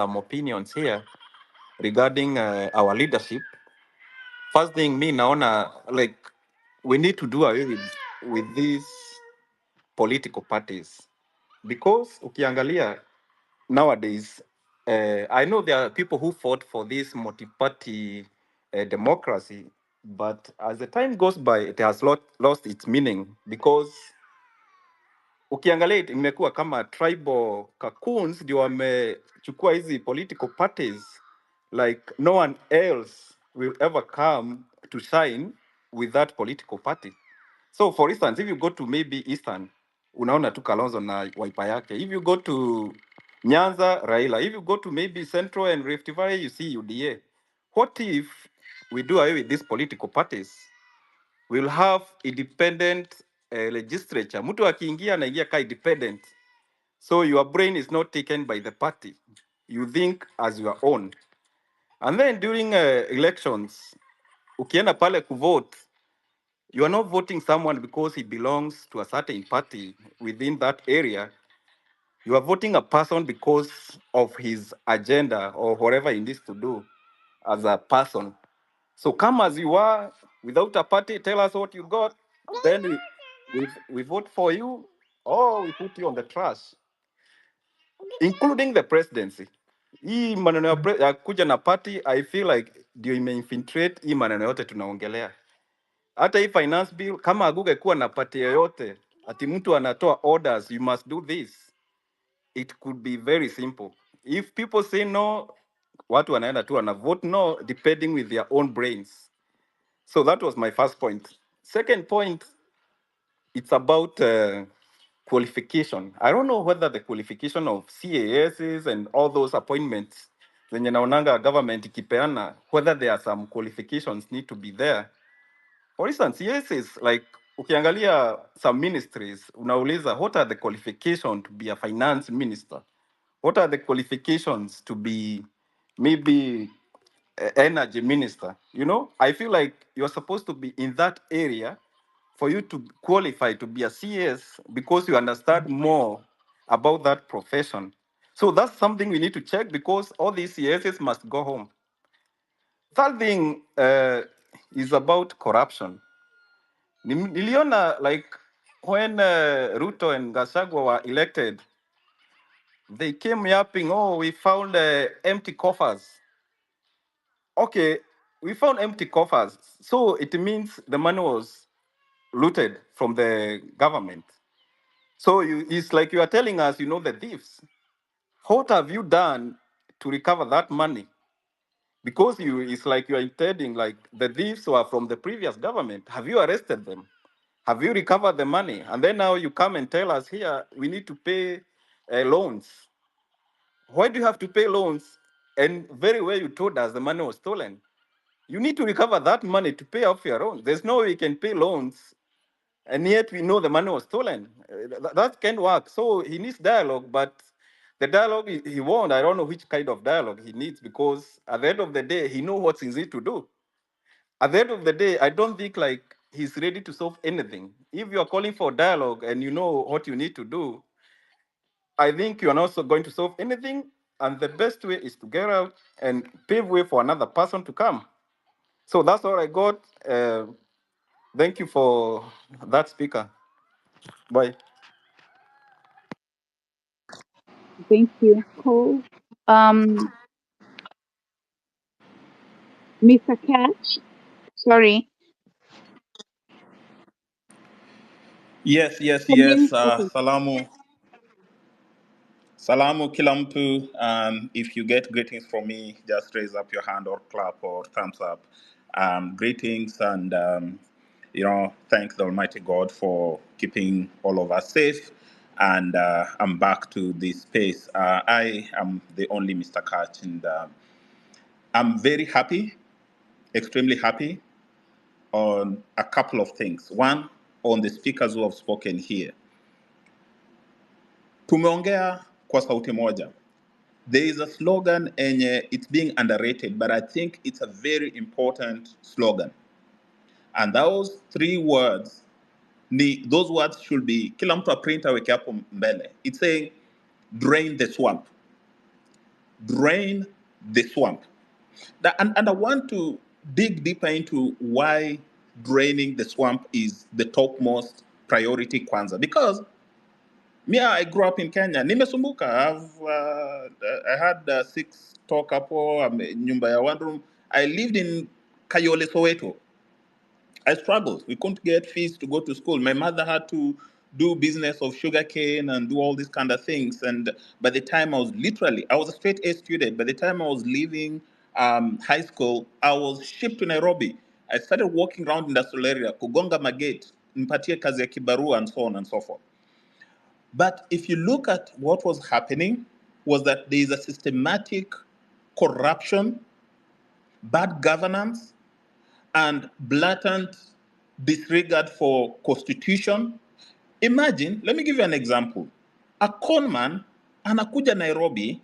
some opinions here regarding our leadership. First thing, me naona like we need to do away with these political parties because ukiangalia nowadays, I know there are people who fought for this multi-party democracy, but as the time goes by, it has lost its meaning because ukiangalia imekuwa kama tribal cocoons ndio wamechukua hizi political parties, like no one else will ever come to shine with that political party. So for instance, if you go to maybe Eastern, unaona tu Kalonzo na Wiper yake. If you go to Nyanza, Raila. If you go to maybe Central and Rift Valley, you see UDA. What if we do away with these political parties? We'll have independent legislature. Mtu akiingia anaingia ka independent. So your brain is not taken by the party. You think as your own. And then during elections, ukienda pale kuvote, you are not voting someone because he belongs to a certain party within that area. You are voting a person because of his agenda or whatever he needs to do as a person. So come as you are, without a party, tell us what you got, then we vote for you, or we put you on the trash, including the presidency. Hii maneno ya kuja na party, I feel like ndio imeinfiltrate hii maneno yote tunaongelea. Hata hii finance bill, kama aguge kuwa na party yoyote, ati mtu anatoa orders, you must do this. It could be very simple. If people say no, watu wanaenda tu wana vote no, depending with their own brains. So that was my first point. Second point, it's about qualification. I don't know whether the qualification of CASs and all those appointments, zenye naonanga government ikipeana, whether there are some qualifications need to be there. For instance, CASs, like ukiangalia some ministries, unauliza, what are the qualifications to be a finance minister? What are the qualifications to be maybe energy minister? You know, I feel like you're supposed to be in that area for you to qualify to be a CS because you understand more about that profession. So that's something we need to check because all these CSs must go home. Third thing is about corruption. Niliona like when Ruto and Gachagua were elected, they came yapping, oh, we found empty coffers. Okay, we found empty coffers. So it means the money was looted from the government. So it's like you are telling us, you know, the thieves. What have you done to recover that money? Because it's like you are intending, like the thieves were from the previous government. Have you arrested them? Have you recovered the money? And then now you come and tell us here, we need to pay loans. Why do you have to pay loans? And very well, you told us the money was stolen. You need to recover that money to pay off your loans. There's no way you can pay loans, and yet we know the money was stolen. That can't work. So he needs dialogue, but the dialogue he won't. I don't know which kind of dialogue he needs because at the end of the day, he knows what's easy to do. At the end of the day, I don't think like he's ready to solve anything. If you're calling for dialogue and you know what you need to do, I think you're not going to solve anything. And the best way is to get out and pave way for another person to come. So that's all I got. Thank you for that, speaker. Bye. Thank you, Cole. Um, Mr. Catch, sorry. Yes. Okay. Salamu kila mtu. If you get greetings from me, just raise up your hand or clap or thumbs up. Greetings and thank the Almighty God for keeping all of us safe. And I'm back to this space. I am the only Mr. Catch, and I'm very happy, extremely happy on a couple of things. One, on the speakers who have spoken here. Tumeongea kwa sauti moja. There is a slogan and it's being underrated, but I think it's a very important slogan. And those three words, those words should be, kila mtu aprint aweke hapo mbele. It's saying, drain the swamp. drain the swamp. And I want to dig deeper into why draining the swamp is the topmost priority kwanza. Because me, I grew up in Kenya. Nimesumbuka. I had 6 store couple, nyumba ya 1 room. I lived in Kayole, Soweto. I struggled. We couldn't get fees to go to school. My mother had to do business of sugarcane and do all these kind of things. And by the time I was a straight A student. By the time I was leaving high school, I was shipped to Nairobi. I started walking around industrial area, kugonga magate, nipatie kazi ya kibarua, and so on and so forth. But if you look at what was happening, was that there is a systematic corruption, bad governance, and blatant disregard for constitution. Imagine, let me give you an example. A conman anakuja Nairobi,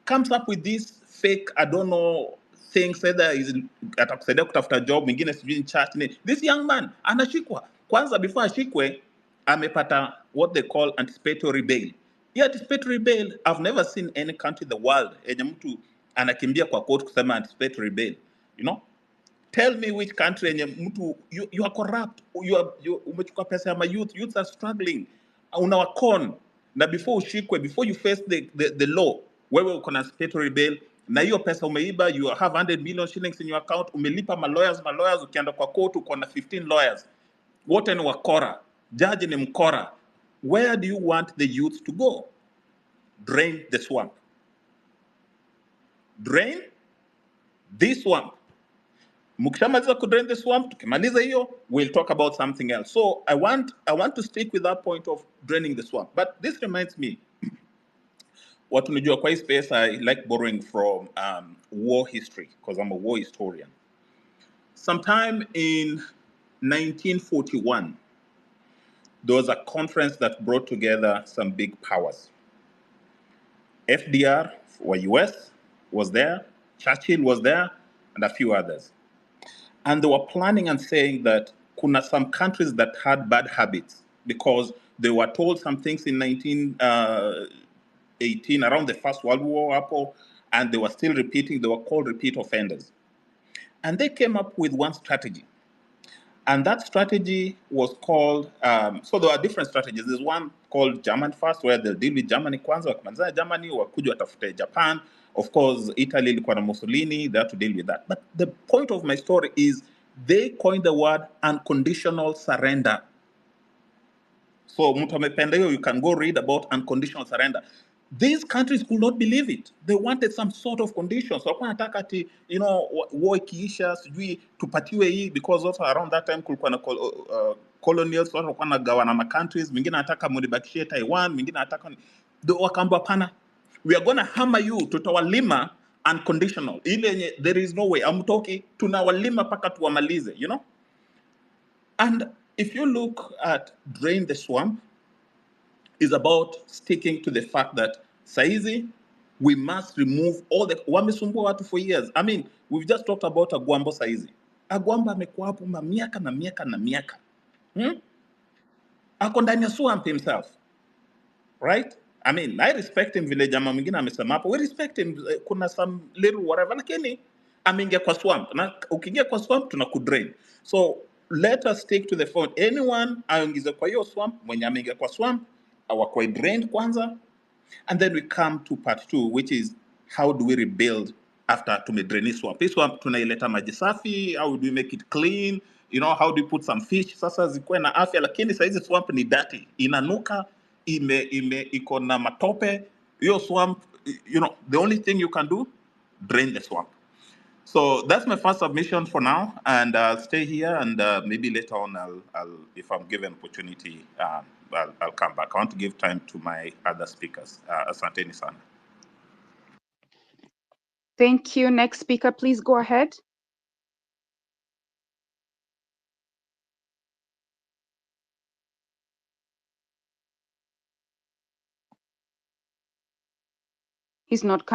comes up with this fake, I don't know, things, either is atakusaidia kutafuta job, mwingine sijui in chat. This young man anashikwa. Kwanza before ashikwe, amepata what they call anticipatory bail. Yeah, anticipatory bail, I've never seen any country in the world yenye mtu anakimbia kwa court kusema anticipatory bail. You know? Tell me which country yenye mtu you are corrupt, umechukua pesa ya youths are struggling, unawakon, na before ushikwe, before you face the law, wewe uko na anticipatory bail, na hiyo pesa umeiba, you have 100 million shillings in your account, umelipa lawyers, ukienda kwa court uko na 15 lawyers, wote ni wakora, judge ni mkora. Where do you want the youth to go? Drain the swamp. Drain this swamp. Mukishamaliza kudrain the swamp, tukimaliza hiyo, we'll talk about something else. So I want to stick with that point of draining the swamp. But this reminds me, what unajua kwa hii space, I like borrowing from war history, because I'm a war historian. Sometime in 1941, there was a conference that brought together some big powers. FDR, or US, was there, Churchill was there, and a few others. And they were planning and saying that kuna some countries that had bad habits because they were told some things in 1918, around the First World War, and they were still repeating. They were called repeat offenders. And they came up with one strategy. And that strategy was called, so there are different strategies. There's one called German First, where they'll deal with Germany kwanza, wakimaliza Germany, wakuja watafute Japan. Of course, Italy ilikuwa na Mussolini, they had to deal with that. But the point of my story is they coined the word unconditional surrender. So Mutembei, you can go read about unconditional surrender. These countries could not believe it. They wanted some sort of conditions. So wanataka ati, war ikiisha, sijui tupatiwe hii, because also around that time kulikuwa na colonials, watu walikuwa wanagawana ma countries, mwingine anataka mudibakishie Taiwan, mwingine anataka wakaambia hapana. We are going to hammer you, tutawalima unconditional. Ile there is no way. Amtoki, tunawalima paka tuwamalize, And if you look at Drain the Swamp, is about sticking to the fact that saizi, we must remove all the wamesumbua watu for years. I mean, we've just talked about Agwambo saizi. Agwambo amekuwa hapo miaka na miaka na miaka. Ako ndani ya swamp himself. Right? I mean, I respect him vile jamaa mwingine amesema hapo. We respect him, kuna some little whatever, lakini ameingia kwa swamp. Na ukiingia kwa swamp tunakudrain. So let us stick to the phone. Anyone aingize kwa hiyo swamp, mwenye ameingia kwa swamp, awakwe drained kwanza. And then we come to part 2, which is how do we rebuild after tumedrain swamp. This swamp tunaileta maji safi, how do we make it clean? How do we put some fish sasa zikuwe na afya, lakini saizi swamp ni dirty, inanuka, iko na matope. Hiyo swamp, the only thing you can do, drain the swamp. So that's my first submission for now, and I'll stay here, and maybe later on, I'll if I'm given opportunity, I'll come back. I want to give time to my other speakers. Asanteni sana. Thank you. Next speaker, please go ahead. He's not coming.